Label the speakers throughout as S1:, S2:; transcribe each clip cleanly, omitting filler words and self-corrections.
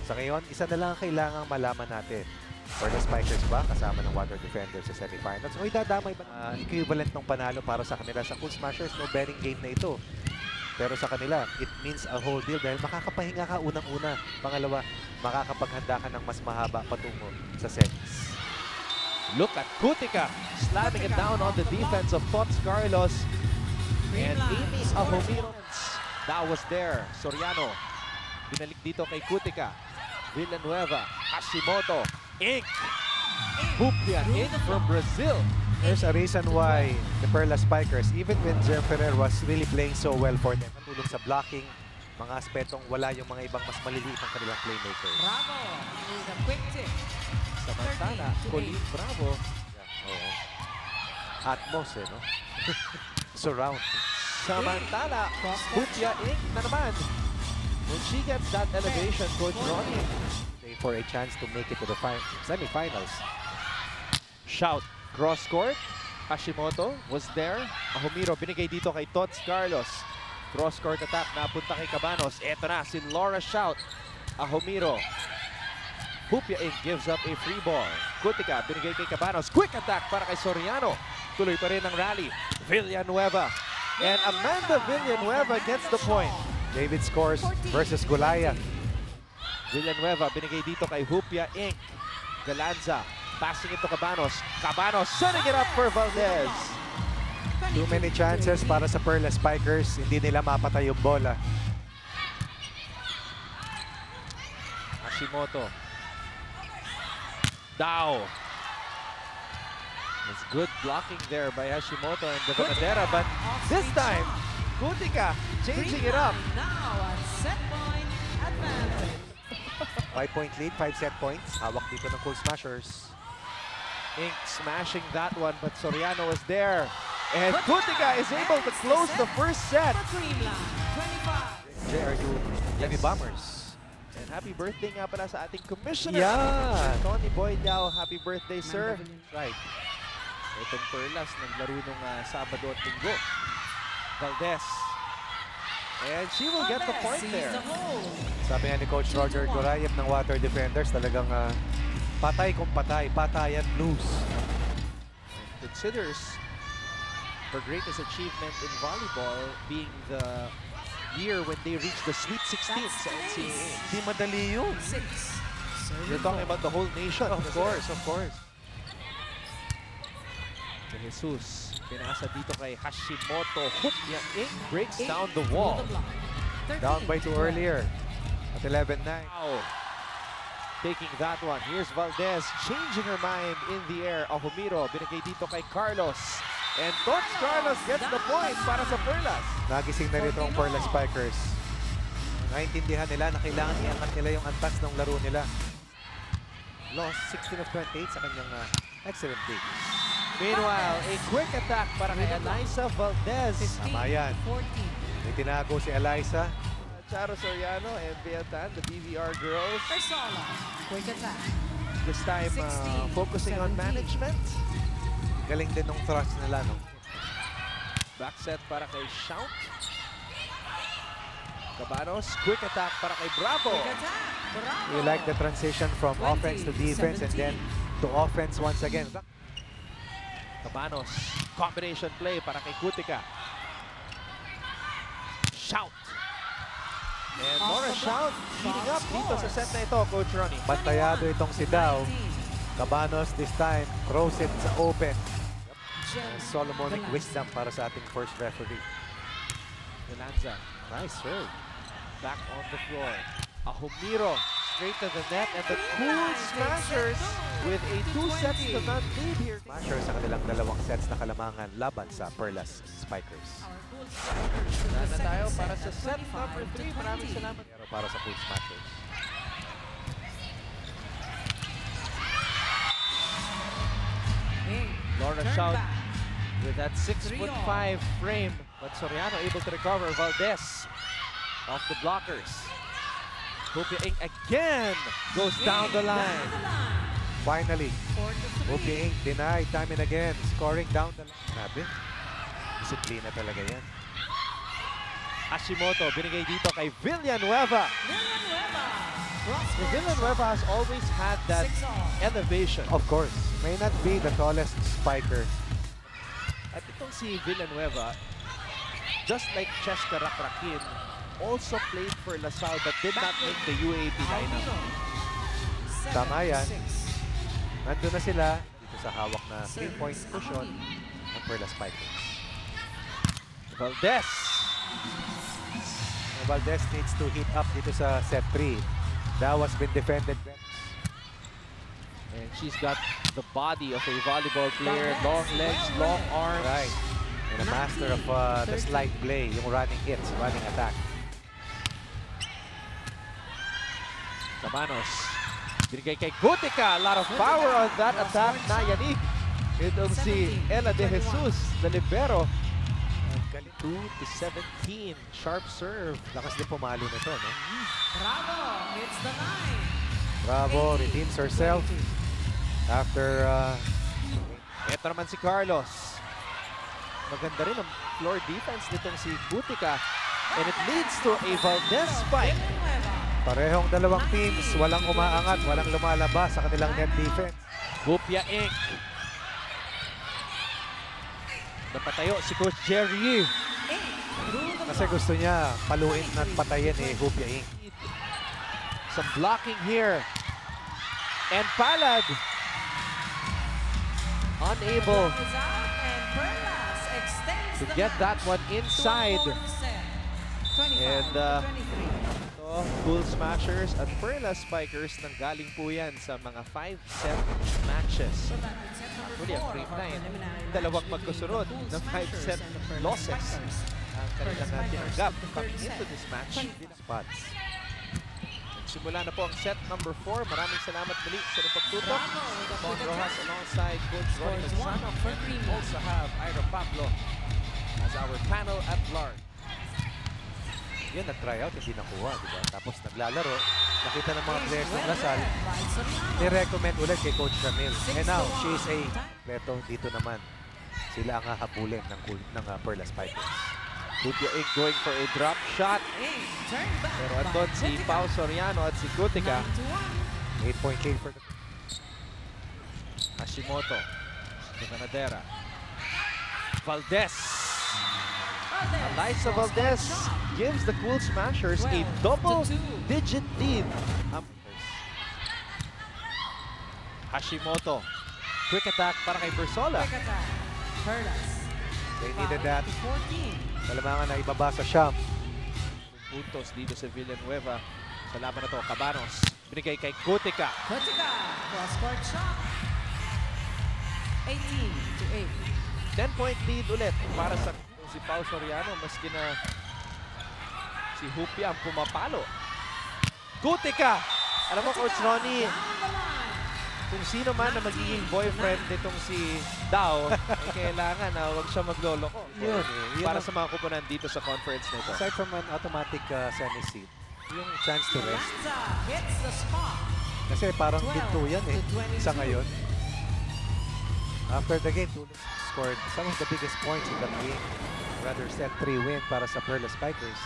S1: Sa ngayon, isa na lang ang kailangang malaman natin. For the Spikers ba, kasama ng Water Defenders sa semifinals? O idadamay ba equivalent ng panalo para sa kanila? Sa Cool Smashers, no betting game na ito. Pero sa kanila, it means a whole deal dahil makakapahinga ka unang-una. Pangalawa, makakapaghanda ka ng mas mahaba patungo sa semis.
S2: Look at Kutika slamming it down on the defense of Tots Carlos and Amy Ahomiro. That was there. Soriano. Binalik dito kay Kutika. Villanueva. Hashimoto. Ink. Hupia in from Brazil.
S1: There's a reason why the Perla Spikers, even when Jer Ferrer was really playing so well for them, tulong sa blocking, mga aspetong wala yung mga ibang mas maliliit ang kanilang playmakers.
S3: Bravo with a quick tip.
S2: Samantala, Colleen Bravo.
S1: Yeah, oo. Atmos no? Surround.
S2: Samantala, Hupia Ink na naman. When she gets that elevation, Coach Ronnie.
S1: For a chance to make it to the semifinals.
S2: Shout. Cross court. Hashimoto was there. Ahomiro binigay dito kay Tots Carlos. Cross court attack napunta kay Cabanos. Eto na si Laura Shout. Ahomiro. Hupia Ink gives up a free ball. Kutika binigay kay Cabanos. Quick attack para kay Soriano. Tuloy pa rin ang rally. Villanueva. And Amanda Villanueva gets the point.
S1: David scores versus Goliath.
S2: Villanueva binigay dito kay Hupia Ink. Galanza passing it to Cabanos. Cabanos setting it up for Valdez.
S1: Too many chances para sa Perla Spikers. Hindi nila mapatay yung bola.
S2: Hashimoto. Dao. It's good blocking there by Hashimoto and the Bandera, but this time, Kutika changing it up.
S3: Now a set point advantage.
S1: 5-point lead, 5 set points. Hawak dito ng Cool Smashers.
S2: Ink smashing that one, but Soriano was there. And Kutika is able to close the first set.
S3: For Dreamland, 25.
S1: JRU Heavy Bombers.
S2: And happy birthday nga pala sa ating commissioner.
S1: Yeah.
S2: Tony Boy Liao, happy birthday, sir.
S1: Right.
S2: Itong Perlas, naglaro nung Sabado at Linggo. Valdez. And she will get the point there.
S1: Sabi nga ni Coach Roger Gorayev ng Water Defenders, talagang patay kung patay, patayan blues.
S2: Considers her greatest achievement in volleyball being the year when they reached the Sweet 16 sa NCAA.
S1: Hindi madali yun.
S3: 6.
S2: You're talking about the whole nation.
S1: Of course, of course.
S2: De Jesus. Pinasa dito kay Hashimoto. Hupia Ink breaks down the wall.
S1: Down by 2 earlier. At 11-9.
S2: Wow. Taking that one. Here's Valdez changing her mind in the air. Ahomiro binigay dito kay Carlos. And Tots Carlos gets the point para sa Perlas.
S1: Nagising na rito ang Perla Spikers. Naintindihan nila na kailangan iangat nila yung antas ng laro nila. Lost 16 of 28 sa kanyang excellent game.
S2: Meanwhile, a quick attack para kay Eliza Valdez.
S1: Tama yan.
S3: 14.
S1: May tinago si Eliza.
S2: Charo Soriano and Beatan, the BVR girls.
S3: Persola, quick attack.
S2: This time,
S3: 16,
S2: focusing on
S3: 17.
S2: management.
S1: Galing din ng thrust nila, no?
S2: Back set para kay Shout. Cabanos, quick attack para kay Bravo.
S3: Quick attack. Bravo.
S1: We like the transition from
S3: 20,
S1: offense to defense and then to offense once again.
S2: Cabanos, combination play para kay Kutika. Shout. And Laura Shout heating up dito sa set na ito, Coach Ronnie.
S1: Pantayado itong si Dao. Cabanos this time, throws it sa open. Solomonic wisdom para sa ating first referee.
S2: Galanza,
S1: Nice serve.
S2: back on the floor. Ahomiro, straight to the net, and the Cool Smashers with a 2-0 lead here.
S1: Smashers sa kanilang dalawang sets na kalamangan laban sa Perlas Spikers.
S2: Wala na tayo para sa set number 3. Maraming salamat.
S1: Pero para sa Cool Smashers.
S2: Laura Shout with that 6'5" frame, but Soriano able to recover. Valdez off the blockers. Hupia Ink again goes down the line.
S1: Finally, Hupia Ink denied time and again, scoring down the line. Grabe, disiplina talaga yan.
S2: Hashimoto binigay dito kay Villanueva.
S3: Villanueva. Cross
S2: The
S3: court
S2: Villanueva has always had that
S3: 6-all.
S2: elevation.
S1: Of course, may not be the tallest spiker.
S2: At itong si Villanueva, just like Cheska Rakrakin, also played for LaSalle but did not make the UAP lineup.
S3: Almiro.
S1: Tama yan.
S3: 7-6.
S1: Nandun na sila dito sa hawak na 3-point cushion ng Perla Spikers.
S2: Valdez.
S1: Valdez needs to heat up dito sa set 3. That was been defended.
S2: And she's got the body of a volleyball player, long legs, long arms.
S1: Right. And a master of the slide play, yung running hits, running attack.
S2: Cabanos. Binigay kay Gutica. A lot of power on that attack na Yanik. Itong si Ella De Jesus, the libero. 2-17. Sharp serve.
S1: Lakas din pumalo nito, no?
S3: Bravo hits the line.
S1: Bravo, redeems herself after
S2: Ito naman si Carlos. Maganda rin ang floor defense nitong si Gutica. And it leads to a Valdez spike.
S3: Villanueva.
S1: parehong dalawang teams, walang umaangat, walang lumalabas sa kanilang net defense.
S2: Hupia Inc. Napatayo si Coach Jerry.
S1: Kasi gusto niya paluin at patayin Hupia Inc.
S2: Some blocking here. And Palad. Unable
S3: Is out and Perlas extends
S2: to
S3: the
S2: get that
S3: match
S2: one
S3: to a
S2: inside.
S3: fourth set. 25
S2: And,
S3: to 23.
S2: So, Cool Smashers at Perla Spikers nanggaling po yan sa mga 5-set matches.
S3: So that is set number
S2: Actually, ang
S3: 4
S2: free
S3: of our
S2: time.
S3: preliminary
S2: Dalawang
S3: match between
S2: magkasunod
S3: the Cool
S2: na
S3: Smashers
S2: 5-set
S3: and the Perla
S2: losses.
S3: Spikers.
S2: Ang kanilang
S3: Perla
S2: tinanggap
S3: Spikers, the
S2: coming
S3: third
S2: into
S3: set.
S2: this match.
S1: Spots.
S2: Simula na po ang set number 4. Maraming salamat muli sa inyong pagtutok.
S3: Bravo with the
S2: Mon
S3: quick
S2: Rojas
S3: attack.
S2: alongside Coach Ronnie
S3: Scores one
S2: Magsano.
S3: for
S2: We
S3: Green.
S2: also have Ira Pablo as our panel at large.
S1: Yan, nag-try out, hindi nakuha, di ba? Tapos naglalaro, nakita ng mga
S3: Is
S1: players ng
S3: well
S1: Lasal,
S3: read by Soriano.
S1: ni-recommend ulit kay Coach Ramil. And now,
S3: 6-1.
S1: she is a completo dito naman. Sila ang hahabulin ng Perla Spikers.
S2: Hupia Inc. going for a drop shot.
S3: Turn back
S2: Pero
S3: by
S2: andun si
S3: Gutica.
S2: Pao Soriano at si Gutica.
S3: 9-1.
S1: 8-point lead for the...
S2: Hashimoto. De Manadera. Valdez. Eliza Valdez gives the Cool Smashers a
S3: 12 to 2.
S2: double-digit lead. Hashimoto. Quick attack para kay Bersola.
S3: Quick attack. Perlas.
S1: They needed that.
S3: 14.
S1: Kalamangan na ibaba sa Sham.
S2: Puntos dito sa Villanueva. Sa laban na to, Cabanos. Binigay kay Gutica.
S3: Gutica. Cross-court shot. 18 to 8.
S2: 10-point lead ulit para sa si Pao Soriano. Maski na si Hupia ang pumapalo. Gutica! Alam mo, Coach Ronnie,
S3: Down the line.
S2: kung sino man na magiging boyfriend nitong si Dao, ay kailangan na huwag siya magloloko.
S1: Yun eh, yun
S2: Para
S1: ang-
S2: sa mga kupunan dito sa conference na ito.
S1: Aside from an automatic semi-seat, yung chance to rest.
S3: Lanza hits the spot.
S1: Kasi parang
S3: 12
S1: ginto yan
S3: to 22.
S1: sa ngayon. After the game, Tulog scored some of the biggest points in that game. Rather set 3 win para sa Perla Spikers.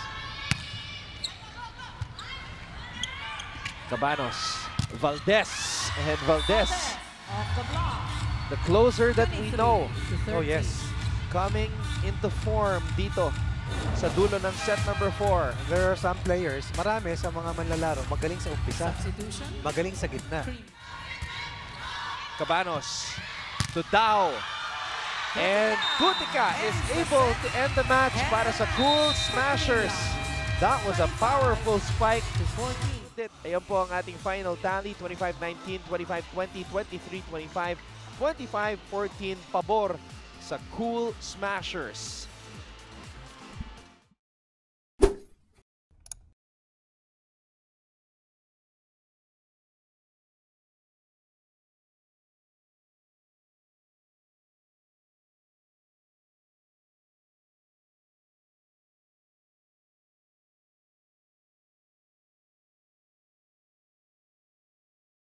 S2: Cabanos, Valdez, and Valdez,
S3: Off the block.
S2: the closer that we
S3: 23
S2: know,
S3: to 13.
S1: Oh yes,
S2: coming into form dito sa dulo ng set number 4.
S1: there are some players, marami sa mga manlalaro, magaling sa umpisa,
S3: Substitution.
S1: magaling sa gitna.
S2: Cabanos to Dao. And Gutica is able to end the match para sa Cool Smashers. That was a powerful spike.
S3: To 14.
S2: Ayan po ang ating final tally. 25-19, 25-20, 23-25, 25-14 pabor sa Cool Smashers.